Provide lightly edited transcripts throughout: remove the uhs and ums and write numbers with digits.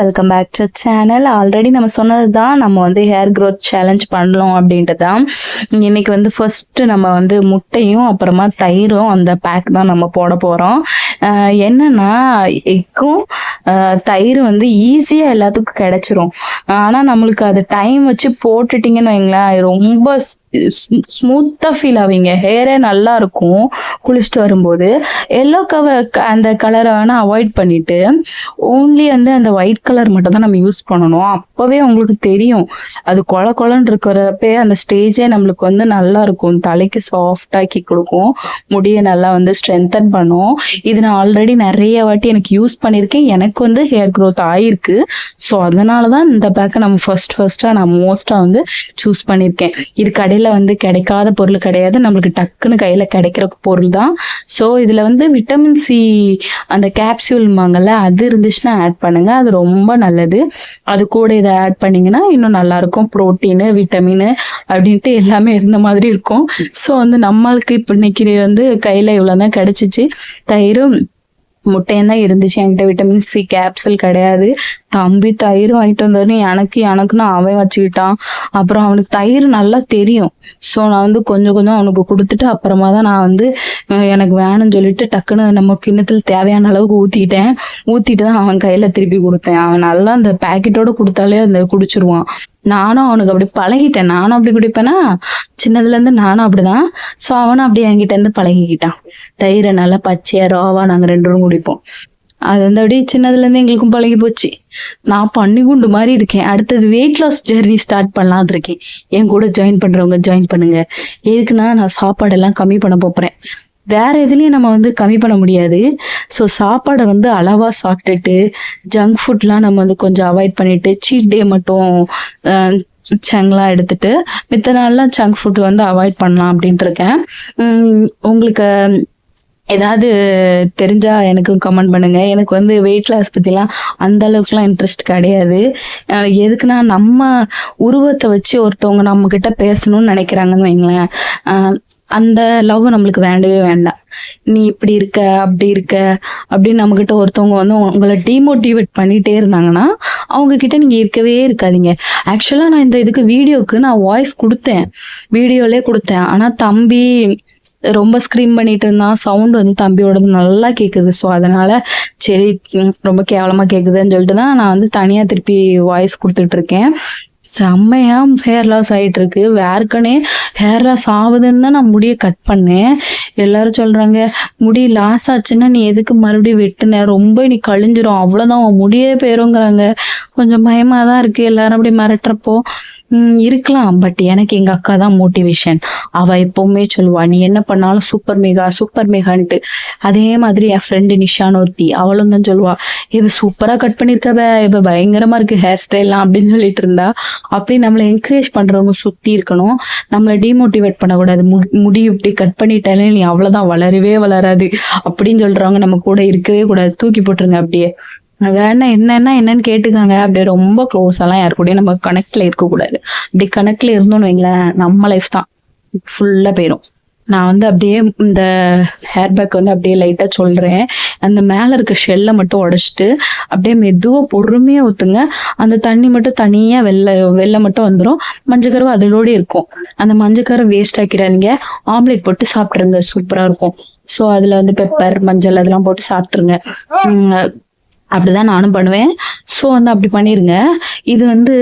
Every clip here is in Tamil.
Welcome back to channel. Already நம்ம சொன்னது தான், நம்ம வந்து ஹேர் க்ரோத் சேலஞ்ச் பண்ணலாம் அப்படின்ட்டு தான். இன்னைக்கு வந்து ஃபர்ஸ்ட்டு நம்ம வந்து முட்டையும் அப்புறமா தயிரும் அந்த பேக் தான் நம்ம போட போகிறோம். என்னன்னா எக்கும் தயிர் வந்து ஈஸியாக எல்லாத்துக்கும் கிடைச்சிரும். ஆனால் நம்மளுக்கு அது டைம் வச்சு போட்டுட்டிங்கன்னு வைங்களேன், ரொம்ப ஸ்மூத்தாக ஃபீல் ஆவீங்க. ஹேரே நல்லா இருக்கும் குளிச்சுட்டு வரும்போது. எல்லோ அந்த கலரை வேணால் அவாய்ட் பண்ணிட்டு ஓன்லி வந்து அந்த ஒயிட் கலர் மட்டும் தான் நம்ம யூஸ் பண்ணணும். அப்போவே உங்களுக்கு தெரியும் அது கொல கொலன்னு இருக்கிறப்பே அந்த ஸ்டேஜே நம்மளுக்கு வந்து நல்லா இருக்கும். தலைக்கு சாஃப்டாக்கி கொடுக்கும், முடியை நல்லா வந்து ஸ்ட்ரென்தன் பண்ணும். இது நான் ஆல்ரெடி நிறைய வாட்டி எனக்கு யூஸ் பண்ணியிருக்கேன். எனக்கு வந்து ஹேர் க்ரோத் ஆயிருக்கு. ஸோ அதனால தான் இந்த பேக்கை நம்ம ஃபர்ஸ்ட்டாக நான் மோஸ்ட்டாக வந்து சூஸ் பண்ணியிருக்கேன். இது கடையில் வந்து கிடைக்காத பொருள் கிடையாது, நம்மளுக்கு டக்குன்னு கையில் கிடைக்கிற பொருள் தான். ஸோ இதில் வந்து விட்டமின் சி அந்த கேப்சியூல்மாங்கல்ல, அது இருந்துச்சுன்னா ஆட் பண்ணுங்க, அது ரொம்ப நல்லது. அது கூட இதை ஆட் பண்ணிங்கன்னா இன்னும் நல்லாயிருக்கும். ப்ரோட்டீனு விட்டமின் அப்படின்ட்டு எல்லாமே இருந்த மாதிரி இருக்கும். ஸோ வந்து நம்மளுக்கு இப்போ இன்னைக்கு வந்து கையில் இவ்வளோ தான் கிடச்சிச்சு. தயிரும் முட்டையும் தான் இருந்துச்சு. என்கிட்ட விட்டமின் சி கேப்சூல் கிடையாது. தம்பி தயிர் வாங்கிட்டு வந்தாரு, எனக்குன்னு அவன் வச்சுக்கிட்டான். அப்புறம் அவனுக்கு தயிர் நல்லா தெரியும். ஸோ நான் வந்து கொஞ்சம் அவனுக்கு கொடுத்துட்டு அப்புறமா தான் நான் வந்து எனக்கு வேணும்னு சொல்லிட்டு டக்குன்னு நம்ம கிண்ணத்தில் தேவையான அளவுக்கு ஊற்றிட்டு தான் அவன் கையில் திருப்பி கொடுத்தேன். அவன் நல்லா அந்த பேக்கெட்டோட கொடுத்தாலே அந்த குடிச்சிருவான். நானும் அவனுக்கு அப்படி பழகிட்டேன். நானும் அப்படி குடிப்பேனா, சின்னதுலேருந்து நானும் அப்படிதான். ஸோ அவனும் அப்படியே என்கிட்ட இருந்து பழகிக்கிட்டான். தயிரை நல்லா பச்சையா ராவா நாங்கள் 2 பேரும் குடிப்போம். அது வந்து அப்படியே சின்னதுலேருந்து எங்களுக்கும் பழகி போச்சு. நான் பன்னிக்குண்டு மாதிரி இருக்கேன். அடுத்தது வெயிட் லாஸ் ஜெர்னி ஸ்டார்ட் பண்ணலான் இருக்கேன். என் கூட ஜாயின் பண்ணுறவங்க ஜாயின் பண்ணுங்க. எதுக்குன்னா நான் சாப்பாடெல்லாம் கம்மி பண்ண போகிறேன். வேற எதுலேயும் நம்ம வந்து கம்மி பண்ண முடியாது. ஸோ சாப்பாடை வந்து அளவாக சாப்பிட்டுட்டு ஜங்க் ஃபுட்லாம் நம்ம வந்து கொஞ்சம் அவாய்ட் பண்ணிட்டு சீட் டே மட்டும் சங்கெலாம் எடுத்துட்டு மித்த நாள்லாம் ஜங்க் ஃபுட் வந்து அவாய்ட் பண்ணலாம் அப்படின்ட்டு இருக்கேன். உங்களுக்கு ஏதாவது தெரிஞ்சா எனக்கு கமெண்ட் பண்ணுங்க. எனக்கு வந்து வெயிட் லாஸ் பற்றிலாம் அந்த அளவுக்குலாம் இன்ட்ரெஸ்ட் கிடையாது. எதுக்குன்னா நம்ம உருவத்தை வச்சு ஒருத்தவங்க நம்மக்கிட்ட பேசணும்னு நினைக்கிறாங்கன்னு வைங்களேன், அந்த லவ் நம்மளுக்கு வேண்டவே வேண்டாம். நீ இப்படி இருக்க அப்படி இருக்க அப்படின்னு நம்மக்கிட்ட ஒருத்தவங்க வந்து உங்களை டீமோட்டிவேட் பண்ணிகிட்டே இருந்தாங்கன்னா அவங்க கிட்ட நீங்கள் இருக்கவே இருக்காதீங்க. ஆக்சுவலாக நான் இந்த இதுக்கு வீடியோவுக்கு நான் வாய்ஸ் வீடியோலே கொடுத்தேன். ஆனால் தம்பி ரொம்ப ஸ்க்ரீன் பண்ணிட்டு இருந்தான். சவுண்ட் வந்து தம்பியோடது நல்லா கேட்குது. ஸோ அதனால சரி ரொம்ப கேவலமாக கேட்குதுன்னு சொல்லிட்டு தான் நான் வந்து தனியாக திருப்பி வாய்ஸ் கொடுத்துட்ருக்கேன். செம்மையா ஹேர் லாஸ் ஆகிட்டு இருக்கு. வேர்க்கனே ஹேர் லாஸ் ஆகுதுன்னு தான் நான் முடியை கட் பண்ணேன். எல்லாரும் சொல்றாங்க, முடி லாஸ் ஆச்சுன்னா நீ எதுக்கு மறுபடியும் வெட்டுன, ரொம்ப நீ கழிஞ்சிரும், அவ்வளோதான் உன் முடியே போயிருங்கிறாங்க. கொஞ்சம் பயமா தான் இருக்கு எல்லாரும் அப்படி மிரட்டுறப்போ. இருக்கலாம், பட் எனக்கு எங்க அக்கா தான் மோட்டிவேஷன். அவ எப்பவுமே சொல்லுவா, நீ என்ன பண்ணாலும் சூப்பர் மேகான்ட்டு. அதே மாதிரி என் ஃப்ரெண்டு நிஷான்னு ஒருத்தி, அவளும் தான் சொல்லுவா, இப்ப சூப்பரா கட் பண்ணிருக்கவ, இப்ப பயங்கரமா இருக்கு ஹேர் ஸ்டைல்லாம் அப்படின்னு சொல்லிட்டு இருந்தா. அப்படி நம்மளை என்கரேஜ் பண்றவங்க சுத்தி இருக்கணும். நம்மளை டிமோட்டிவேட் பண்ணக்கூடாது. முடி இப்படி கட் பண்ணிட்டாலே நீ அவ்வளவுதான், வளரவே வளராது அப்படின்னு சொல்றவங்க நம்ம கூட இருக்கவே கூடாது. தூக்கி போட்டுருங்க அப்படியே. வேணா என்னன்னு கேட்டுக்காங்க. அப்படியே ரொம்ப க்ளோஸெல்லாம் யாரு கூடயும் நம்ம கனெக்ட்ல இருக்கக்கூடாது. அப்படி கனெக்ட்ல இருந்தோம்னு வைங்களேன், நம்ம லைஃப் தான் ஃபுல்லா போயிடும். நான் வந்து அப்படியே இந்த ஹேர் பேக் வந்து அப்படியே லைட்டாக சொல்கிறேன். அந்த மேலே இருக்க ஷெல்லை மட்டும் உடச்சிட்டு அப்படியே மெதுவாக பொறுமையாக ஊற்றுங்க. அந்த தண்ணி மட்டும் தனியாக வெள்ளை மட்டும் வந்துடும். மஞ்சக்கருவை அதோடு இருக்கும். அந்த மஞ்சக்கரை வேஸ்ட் ஆக்கிடாதீங்க. ஆம்லேட் போட்டு சாப்பிட்ருங்க, சூப்பராக இருக்கும். ஸோ அதில் வந்து பெப்பர் மஞ்சள் அதெல்லாம் போட்டு சாப்பிட்ருங்க. அப்படிதான் நானும் பண்ணுவேன். ஸோ வந்து அப்படி பண்ணிருங்க. இது வந்து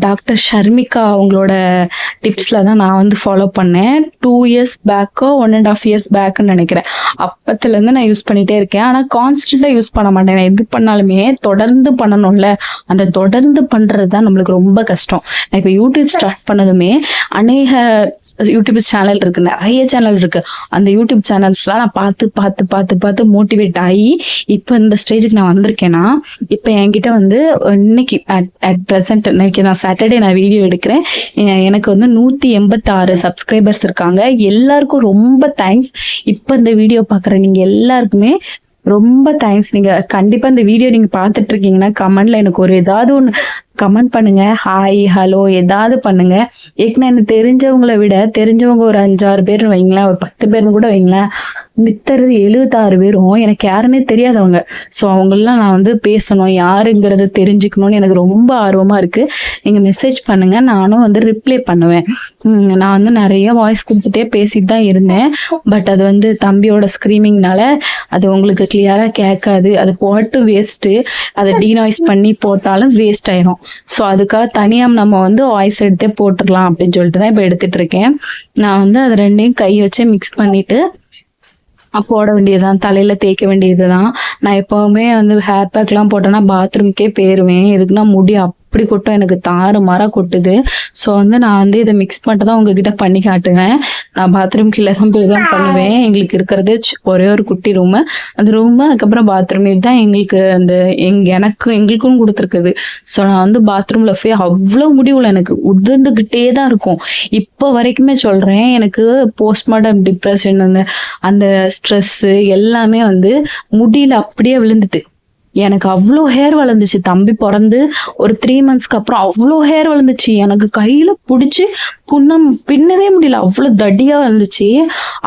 டாக்டர் ஷர்மிகா அவங்களோட டிப்ஸ்ல தான் நான் வந்து ஃபாலோ பண்ணேன். 2 years பேக்கோ 1.5 years பேக்குன்னு நினைக்கிறேன். அப்பத்துலேருந்து நான் யூஸ் பண்ணிட்டே இருக்கேன். ஆனால் கான்ஸ்டன்ட்டாக யூஸ் பண்ண மாட்டேன். நான் எது பண்ணாலுமே தொடர்ந்து பண்ணணும்ல, அந்த தொடர்ந்து பண்ணுறது தான் நம்மளுக்கு ரொம்ப கஷ்டம். நான் இப்போ யூடியூப் ஸ்டார்ட் பண்ணதுமே அநேக யூடியூப் சேனல் இருக்கு, நிறைய சேனல் இருக்கு. அந்த யூடியூப் சேனல்ஸ்லாம் நான் பார்த்து மோட்டிவேட் ஆகி இப்போ இந்த ஸ்டேஜுக்கு நான் வந்திருக்கேன்னா, இப்போ என்கிட்ட வந்து இன்னைக்கு அட் ப்ரெசென்ட் இன்னைக்கு நான் சாட்டர்டே நான் வீடியோ எடுக்கிறேன். எனக்கு வந்து 186 சப்ஸ்கிரைபர்ஸ் இருக்காங்க. எல்லாருக்கும் ரொம்ப தேங்க்ஸ். இப்போ இந்த வீடியோ பார்க்குற நீங்கள் எல்லாருக்குமே ரொம்ப தேங்க்ஸ். நீங்கள் கண்டிப்பாக இந்த வீடியோ நீங்கள் பார்த்துட்டு இருக்கீங்கன்னா கமெண்ட்ல எனக்கு ஒரு ஏதாவது ஒன்று கமெண்ட் பண்ணுங்க, ஹாய் ஹலோ ஏதாவது பண்ணுங்க. ஏற்கனவே எனக்கு தெரிஞ்சவங்களை விட தெரிஞ்சவங்க ஒரு 5-6 பேர் வைங்களேன், ஒரு 10 பேர்னு கூட வைங்களேன், மித்தறது 76 பேரும் எனக்கு யாருன்னே தெரியாதவங்க. ஸோ அவங்களெலாம் நான் வந்து பேசணும், யாருங்கிறத தெரிஞ்சுக்கணும்னு எனக்கு ரொம்ப ஆர்வமாக இருக்குது. நீங்கள் மெசேஜ் பண்ணுங்கள், நானும் வந்து ரிப்ளை பண்ணுவேன். நான் வந்து நிறைய வாய்ஸ் கொடுத்துட்டே பேசிட்டு தான் இருந்தேன். பட் அது வந்து தம்பியோட ஸ்க்ரீமிங்னால அது உங்களுக்கு கிளியராக கேட்காது. அது போட்டு வேஸ்ட்டு. அதை டீநாய்ஸ் பண்ணி போட்டாலும் வேஸ்ட் ஆயிரும். ஸோ அதுக்காக தனியாக நம்ம வந்து வாய்ஸ் எடுத்தே போட்டுடலாம் அப்படின்னு சொல்லிட்டு தான் இப்போ எடுத்துகிட்டு இருக்கேன். நான் வந்து அது ரெண்டையும் கை வச்சு மிக்ஸ் பண்ணிவிட்டு போட வேண்டியதுதான், தலையில் தேய்க்க வேண்டியது தான். நான் எப்போவுமே வந்து ஹேர் பேக்லாம் போட்டேன்னா பாத்ரூம்க்கே போயிடுவேன். எதுக்குன்னா முடி அப்படி கொட்டும், எனக்கு தாறுமாறாக கொட்டுது. ஸோ வந்து நான் வந்து இதை மிக்ஸ் பண்ணிட்டு தான் உங்ககிட்ட பண்ணி காட்டுவேன். நான் பாத்ரூம் கீழே தான் போய் தான் பண்ணுவேன். எங்களுக்கு இருக்கிறது ஒரே ஒரு குட்டி ரூமு, அந்த ரூமு அதுக்கப்புறம் பாத்ரூம் இதுதான் எங்களுக்கு அந்த எங்களுக்கும் கொடுத்துருக்குது. ஸோ நான் வந்து பாத்ரூமில் போய் அவ்வளோ முடிவுல எனக்கு உதிர்ந்துக்கிட்டே தான் இருக்கும். இப்போ வரைக்குமே சொல்கிறேன், எனக்கு போஸ்ட்மார்ட்டம் டிப்ரெஷன் அந்த ஸ்ட்ரெஸ்ஸு எல்லாமே வந்து முடியல அப்படியே விழுந்துட்டு எனக்கு அவ்வளோ ஹேர் வளர்ந்துச்சு. தம்பி பிறந்து ஒரு 3 monthsக்கு அப்புறம் அவ்வளோ ஹேர் வளர்ந்துச்சு. எனக்கு கையில் பிடிச்சி பின்னவே முடியல, அவ்வளோ தடியாக வளர்ந்துச்சு.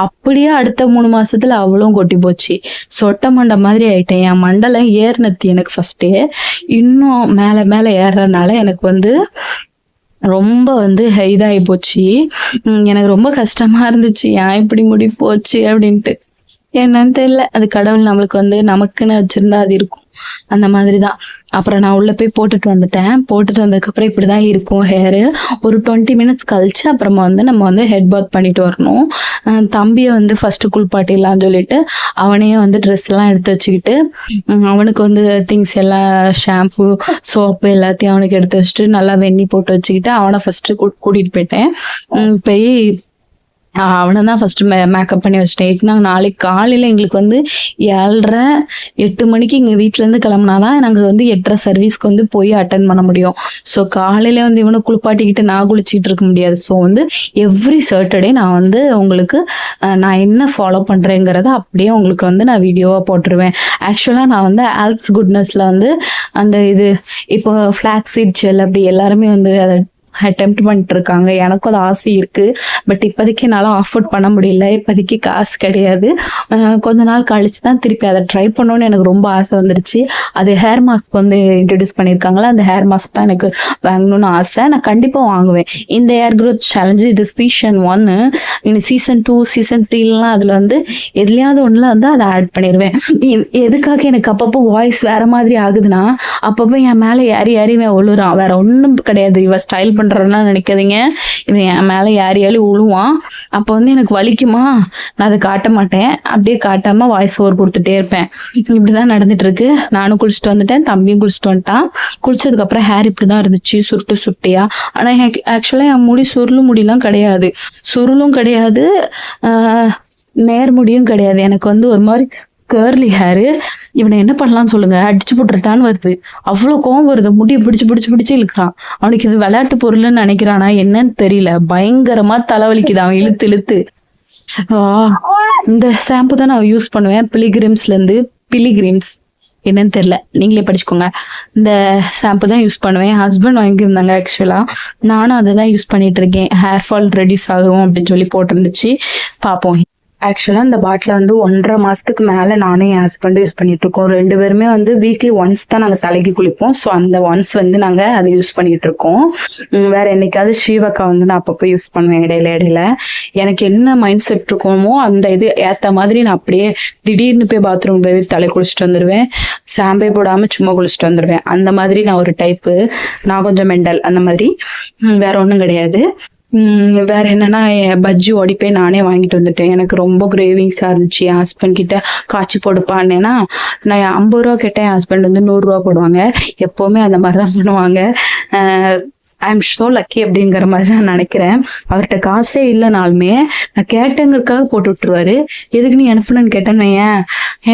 அப்படியே அடுத்த 3 மாசத்துல அவ்வளோ கொட்டி போச்சு. சொட்ட மண்டை மாதிரி ஆயிட்டேன். என் மண்டலை ஏறினத்து எனக்கு ஃபஸ்ட்டே, இன்னும் மேலே மேலே ஏறுறதுனால எனக்கு வந்து ரொம்ப வந்து இதாகி போச்சு. எனக்கு ரொம்ப கஷ்டமா இருந்துச்சு, ஏன் இப்படி முடி போச்சு அப்படின்ட்டு. என்னன்னு தெரியல, அது கடவுள் நம்மளுக்கு வந்து நமக்குன்னு வச்சிருந்தா அது இருக்கும், அந்த மாதிரி தான். அப்புறம் நான் உள்ள போய் போட்டுட்டு வந்ததுக்கப்புறம் இப்படிதான் இருக்கும் ஹேரு. ஒரு 20 minutes கழிச்சு அப்புறமா வந்து நம்ம வந்து ஹெட் பாத் பண்ணிட்டு வரணும். தம்பியை வந்து ஃபர்ஸ்ட் குளிப்பாட்டிடலாம்னு சொல்லிட்டு அவனையும் வந்து ட்ரெஸ் எல்லாம் எடுத்து வச்சுக்கிட்டு அவனுக்கு வந்து திங்ஸ் எல்லாம் ஷாம்பு சோப்பு எல்லாத்தையும் அவனுக்கு எடுத்து வச்சுட்டு நல்லா வெந்நி போட்டு வச்சுக்கிட்டு அவனை ஃபர்ஸ்ட் கூட்டிட்டு போயிட்டேன். போய் அவனை தான் ஃபர்ஸ்ட் மேக்கப் பண்ணி வச்சுட்டேன். நாளைக்கு காலையில் எங்களுக்கு வந்து 7:30-8 மணிக்கு எங்கள் வீட்டிலேருந்து கிளம்புனாதான் நாங்கள் வந்து 8:30 சர்வீஸ்க்கு வந்து போய் அட்டன் பண்ண முடியும். ஸோ காலையில் வந்து இவனை குளிப்பாட்டிக்கிட்டு நான் குளிச்சிக்கிட்டு இருக்க முடியாது. ஸோ வந்து எவ்ரி சாட்டர்டே நான் வந்து உங்களுக்கு நான் என்ன ஃபாலோ பண்ணுறேங்கிறத அப்படியே உங்களுக்கு வந்து நான் வீடியோவாக போட்டுருவேன். ஆக்சுவலாக நான் வந்து ஆல்ப்ஸ் குட்னஸில் வந்து அந்த இது இப்போ ஃப்ளாக் சீட் ஜெல் அப்படி எல்லாருமே வந்து அதை அட்டெம்ப்ட் பண்ணிட்டு இருக்காங்க. எனக்கும் அது ஆசை இருக்கு. பட் இப்போதைக்கு என்னால் அஃபோர்ட் பண்ண முடியல, இப்போதைக்கு காசு கிடையாது. கொஞ்ச நாள் கழிச்சு தான் திருப்பி அதை ட்ரை பண்ணணும்னு எனக்கு ரொம்ப ஆசை வந்துருச்சு. அது ஹேர் மாஸ்க் வந்து இன்ட்ரடியூஸ் பண்ணியிருக்காங்களா, அந்த ஹேர் மாஸ்க் தான் எனக்கு வாங்கணும்னு ஆசை. நான் கண்டிப்பாக வாங்குவேன். இந்த ஹேர் க்ரோத் சேலஞ்சு இது சீசன் 1, இன்னும் சீசன் 2 சீசன் 3லாம் அதில் வந்து எதுலையாவது ஒன்றில் வந்து அதை ஆட் பண்ணிடுவேன். எதுக்காக எனக்கு அப்பப்போ வாய்ஸ் வேற மாதிரி ஆகுதுன்னா, அப்பப்போ என் மேலே ஏறி விழுறான், வேற ஒன்றும் கிடையாது. இவ ஸ்டைல் பண்றேன்னா நினைக்காதீங்க, இவன் என் மேலே ஏறி உழுவான். அப்போ வந்து எனக்கு வலிக்குமா, நான் அதை காட்ட மாட்டேன், அப்படியே காட்டாம வாய்ஸ் ஓவர் கொடுத்துட்டே இருப்பேன். இப்படிதான் நடந்துட்டு இருக்கு. நானும் குளிச்சுட்டு வந்துட்டேன், தம்பியும் குளிச்சுட்டு வந்துட்டான். குளிச்சதுக்கு அப்புறம் ஹேர் இப்படிதான் இருந்துச்சு, சுருட்டையா. ஆனா ஆக்சுவலா என் முடி முடியெல்லாம் கிடையாது, சுருளும் கிடையாது, நேர் முடியும் கிடையாது. எனக்கு வந்து ஒரு மாதிரி கேர்லி ஹேரு. இவனை என்ன பண்ணலாம்னு சொல்லுங்க, அடிச்சு போட்டுட்டான்னு வருது. அவ்வளோ கோவம் வருது, முடியை பிடிச்சு இழுக்கிறான். அவனுக்கு இது விளையாட்டு பொருள்னு நினைக்கிறானா என்னன்னு தெரியல, பயங்கரமா தலைவலிக்குது அவன் இழுத்து. இந்த ஷாம்பு தான் நான் யூஸ் பண்ணுவேன், பிலிகிரிம்ஸ் என்னன்னு தெரியல, நீங்களே படிச்சுக்கோங்க. இந்த ஷாம்பு தான் யூஸ் பண்ணுவேன். ஹஸ்பண்ட் வாங்கியிருந்தாங்க ஆக்சுவலா, நானும் அதை தான் யூஸ் பண்ணிட்டு இருக்கேன். ஹேர் ஃபால் ரெடியூஸ் ஆகும் அப்படின்னு சொல்லி போட்டிருந்துச்சு, பார்ப்போம். ஆக்சுவலாக இந்த பாட்டில் வந்து 1.5 மாதத்துக்கு மேலே நானும் என் ஹஸ்பண்டும் யூஸ் பண்ணிட்டு இருக்கோம். 2 பேருமே வந்து வீக்லி ஒன்ஸ் தான் நாங்கள் தலைக்கு குளிப்போம். ஸோ அந்த ஒன்ஸ் வந்து நாங்கள் அதை யூஸ் பண்ணிட்டு இருக்கோம். வேற என்னைக்காவது ஸ்ரீவக்கா வந்து நான் அப்பப்போ யூஸ் பண்ணுவேன் இடையில. எனக்கு என்ன மைண்ட் செட் இருக்கோமோ அந்த இது ஏற்ற மாதிரி நான் அப்படியே திடீர்னு போய் பாத்ரூம் போய் தலை குளிச்சுட்டு வந்துடுவேன். ஷாம்பே போடாமல் சும்மா குளிச்சுட்டு வந்துடுவேன். அந்த மாதிரி நான் ஒரு டைப்பு. நான் கொஞ்சம் மெண்டல், அந்த மாதிரி வேற ஒன்றும் கிடையாது. வேற என்னன்னா, பஜ்ஜி ஓடிப்போய் நானே வாங்கிட்டு வந்துட்டேன். எனக்கு ரொம்ப கிரேவிங்ஸா இருந்துச்சு. என் ஹஸ்பண்ட் கிட்ட காய்ச்சி போடுப்பான்னேன்னா, நான் 50 ரூபா கேட்டேன், என் ஹஸ்பண்ட் வந்து 100 ரூபா போடுவாங்க. எப்பவுமே அந்த மாதிரிதான் பண்ணுவாங்க. ஐ எம் ஷோ லக்கி அப்படிங்கிற மாதிரி நான் நினைக்கிறேன். அவர்கிட்ட காசே இல்லைனாலுமே நான் கேட்டேங்கிறதுக்காக போட்டு விட்டுருவாரு. எதுக்கு நீ அனுப்புனன்னு கேட்டேன்னு, ஏன்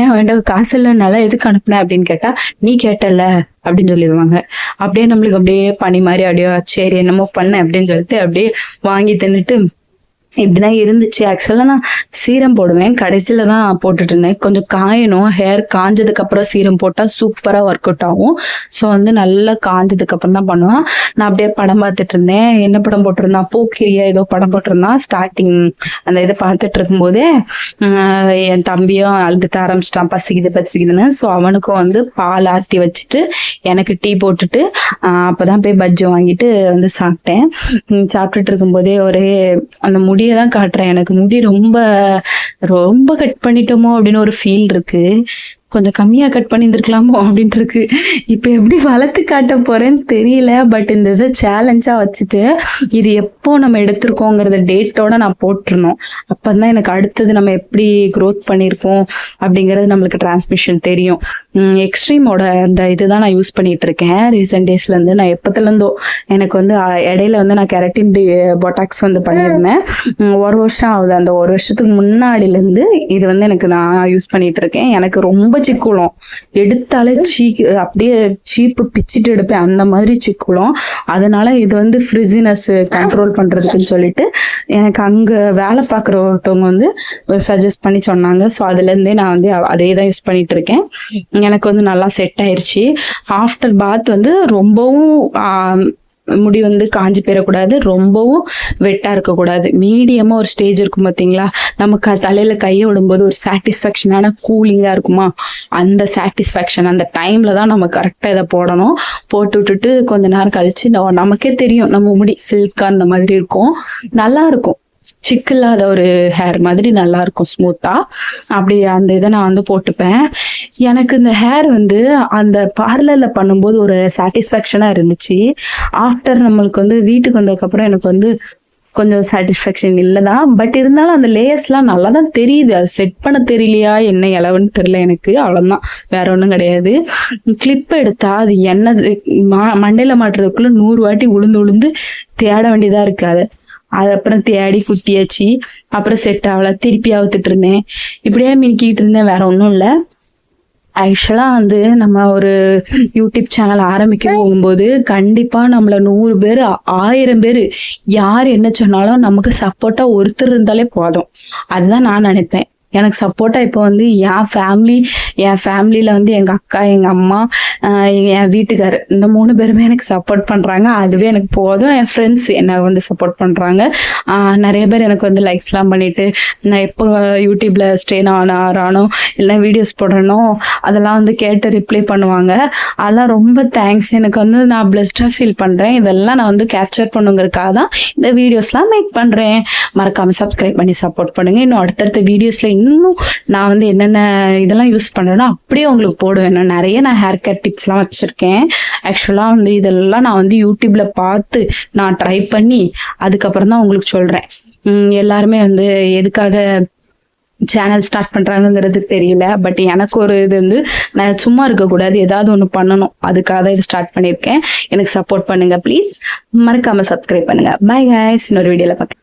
என்கிட்ட காசு இல்லைனால எதுக்கு அனுப்புனேன் அப்படின்னு கேட்டா, நீ கேட்டல அப்படின்னு சொல்லிடுவாங்க. அப்படியே நம்மளுக்கு அப்படியே பனி மாதிரி அப்படியே சரி என்னமோ பண்ண அப்படின்னு சொல்லிட்டு அப்படியே வாங்கி தின்னுட்டு இப்படிதான் இருந்துச்சு. ஆக்சுவலா நான் சீரம் போடுவேன், கடைசியில தான் போட்டுட்டு இருந்தேன். கொஞ்சம் காயணும், ஹேர் காஞ்சதுக்கு அப்புறம் சீரம் போட்டா சூப்பரா ஒர்க் அவுட் ஆகும். ஸோ வந்து நல்லா காஞ்சதுக்கு அப்புறம் தான் பண்ணுவேன். நான் அப்படியே படம் பார்த்துட்டு இருந்தேன். என்ன படம் போட்டிருந்தான், போக்கிரியா ஏதோ படம் போட்டிருந்தான். ஸ்டார்டிங் அந்த இதை பார்த்துட்டு இருக்கும்போதே என் தம்பியும் அழுதுட்டு ஆரம்பிச்சிட்டான், பசிக்குதுன்னு. ஸோ அவனுக்கும் வந்து பால் ஆற்றி வச்சுட்டு எனக்கு டீ போட்டுட்டு அப்பதான் போய் பஜ்ஜி வாங்கிட்டு வந்து சாப்பிட்டேன். சாப்பிட்டுட்டு இருக்கும்போதே ஒரே அந்த முடியதான் காட்டுறேன். எனக்கு முடி ரொம்ப ரொம்ப கட் பண்ணிட்டோமோ அப்படின்னு ஒரு ஃபீல் இருக்கு. கொஞ்சம் கம்மியா கட் பண்ணியிருந்துருக்கலாமோ அப்படின்ட்டு இருக்கு. இப்ப எப்படி வளர்த்து காட்ட போறேன்னு தெரியல. பட் இந்த இதை சேலஞ்சா வச்சுட்டு இது எப்போ நம்ம எடுத்திருக்கோங்கிறத டேட்டோட நான் போட்டுருணும். அப்பதான் எனக்கு அடுத்தது நம்ம எப்படி க்ரோத் பண்ணியிருக்கோம் அப்படிங்கிறது நம்மளுக்கு டிரான்ஸ்மிஷன் தெரியும். எக்ஸ்ட்ரீமோட அந்த இதுதான் நான் யூஸ் பண்ணிட்டு இருக்கேன் ரீசெண்ட் டேஸ்ல இருந்து. நான் எப்பத்துல இருந்தோ எனக்கு வந்து இடையில வந்து நான் கெரட்டின் பொட்டாக்ஸ் வந்து பண்ணியிருந்தேன். 1 வருஷம் ஆகுது. அந்த 1 வருஷத்துக்கு முன்னாடில இருந்து இது வந்து எனக்கு நான் யூஸ் பண்ணிட்டு இருக்கேன். எனக்கு ரொம்ப சிக்குளம், எடுத்தாலே அப்படியே சீப்பு பிச்சுட்டு எடுப்பேன், அந்த மாதிரி சிக்குளம். அதனால இது வந்து ஃப்ரிஸினஸ் கண்ட்ரோல் பண்றதுக்குன்னு சொல்லிட்டு எனக்கு அங்க வேலை பார்க்குற ஒருத்தவங்க வந்து சஜஸ்ட் பண்ணி சொன்னாங்க. ஸோ அதுல இருந்தே நான் வந்து அதே தான் யூஸ் பண்ணிட்டு இருக்கேன். எனக்கு வந்து நல்லா செட் ஆயிருச்சு. ஆஃப்டர் பாத் வந்து ரொம்பவும் முடி வந்து காஞ்சி போயிடக்கூடாது, ரொம்பவும் வெட்டா இருக்கக்கூடாது, மீடியமா ஒரு ஸ்டேஜ் இருக்கும் பார்த்தீங்களா. நம்ம தலையில கையை விடும்போது ஒரு சாட்டிஸ்ஃபேக்ஷனான கூலிங்கா இருக்குமா, அந்த சாட்டிஸ்ஃபேக்ஷன் அந்த டைம்ல தான் நம்ம கரெக்டா இதை போடணும். போட்டு விட்டுட்டு கொஞ்ச நேரம் கழிச்சு நமக்கே தெரியும் நம்ம முடி சில்கா அந்த மாதிரி இருக்கும், நல்லா இருக்கும், சிக்கில்லாத ஒரு ஹேர் மாதிரி நல்லா இருக்கும், ஸ்மூத்தா. அப்படி அந்த இதை நான் வந்து போட்டுப்பேன். எனக்கு இந்த ஹேர் வந்து அந்த பார்லர்ல பண்ணும்போது ஒரு சாட்டிஸ்ஃபேக்ஷனா இருந்துச்சு. ஆஃப்டர் நம்மளுக்கு வந்து வீட்டுக்கு வந்ததுக்கப்புறம் எனக்கு வந்து கொஞ்சம் சாட்டிஸ்ஃபேக்ஷன் இல்லைதான். பட் இருந்தாலும் அந்த லேயர்ஸ்லாம் நல்லா தான் தெரியுது. அது செட் பண்ண தெரியலையா என்ன இலவன்னு தெரியல எனக்கு, அவ்வளோதான், வேற ஒன்றும் கிடையாது. கிளிப் எடுத்தா அது என்னது மண்டையில மாட்டுறதுக்குள்ள 100 வாட்டி உளுந்து தேட வேண்டியதா இருக்காது. அது அப்புறம் தேடி குட்டியாச்சு. அப்புறம் செட் ஆகல, திருப்பி அவுத்துட்டு இருந்தேன், இப்படியே மினிக்கிட்டு இருந்தேன், வேற ஒன்றும் இல்லை. ஆக்சுவலா வந்து நம்ம ஒரு யூடியூப் சேனல் ஆரம்பிக்க போகும்போது கண்டிப்பா நம்மள 100 பேர் 1000 பேர் யார் என்ன சொன்னாலும் நமக்கு சப்போர்ட்டா ஒருத்தர் இருந்தாலே போதும். அதுதான் நான் நினைப்பேன். எனக்கு சப்போர்ட்டா இப்போ வந்து என் ஃபேமிலியில வந்து எங்க அக்கா, எங்க அம்மா, என் வீட்டுக்காரர், இந்த 3 பேருமே எனக்கு சப்போர்ட் பண்றாங்க. அதுவே எனக்கு போதும். என் ஃப்ரெண்ட்ஸ் என்ன வந்து சப்போர்ட் பண்றாங்க. நிறைய பேர் எனக்கு வந்து லைக்ஸ்லாம் பண்ணிட்டு நான் எப்போ யூடியூப்ல ஸ்ட்ரெயின் ஆனானோ இல்லை வீடியோஸ் போடுறனோ அதெல்லாம் வந்து கேட்டு ரிப்ளை பண்ணுவாங்க. அதெல்லாம் ரொம்ப தேங்க்ஸ். எனக்கு வந்து நான் பிளஸ்டா ஃபீல் பண்றேன். இதெல்லாம் நான் வந்து கேப்சர் பண்ணுங்கிறதுக்காக தான் இந்த வீடியோஸ்லாம் மேக் பண்றேன். மறக்காம சப்ஸ்கிரைப் பண்ணி சப்போர்ட் பண்ணுங்க. இன்னும் அடுத்தடுத்த வீடியோஸ்ல இன்னும் நான் வந்து என்னென்ன இதெல்லாம் யூஸ் பண்றேனோ அப்படியே உங்களுக்கு போடுவேன். நான் ஹேர் கட் டிப்ஸ்லாம் வச்சிருக்கேன். ஆக்சுவலா வந்து இதெல்லாம் நான் வந்து யூடியூப்ல பார்த்து நான் ட்ரை பண்ணி அதுக்கப்புறம் தான் உங்களுக்கு சொல்றேன். எல்லாருமே வந்து எதுக்காக சேனல் ஸ்டார்ட் பண்றாங்கிறது தெரியல. பட் எனக்கு ஒரு இது வந்து நான் சும்மா இருக்கக்கூடாது, ஏதாவது ஒன்று பண்ணணும், அதுக்காக தான் இது ஸ்டார்ட் பண்ணியிருக்கேன். எனக்கு சப்போர்ட் பண்ணுங்க ப்ளீஸ். மறக்காம சப்ஸ்கிரைப் பண்ணுங்க. பை கைஸ், இன்னொரு வீடியோல பார்க்கலாம்.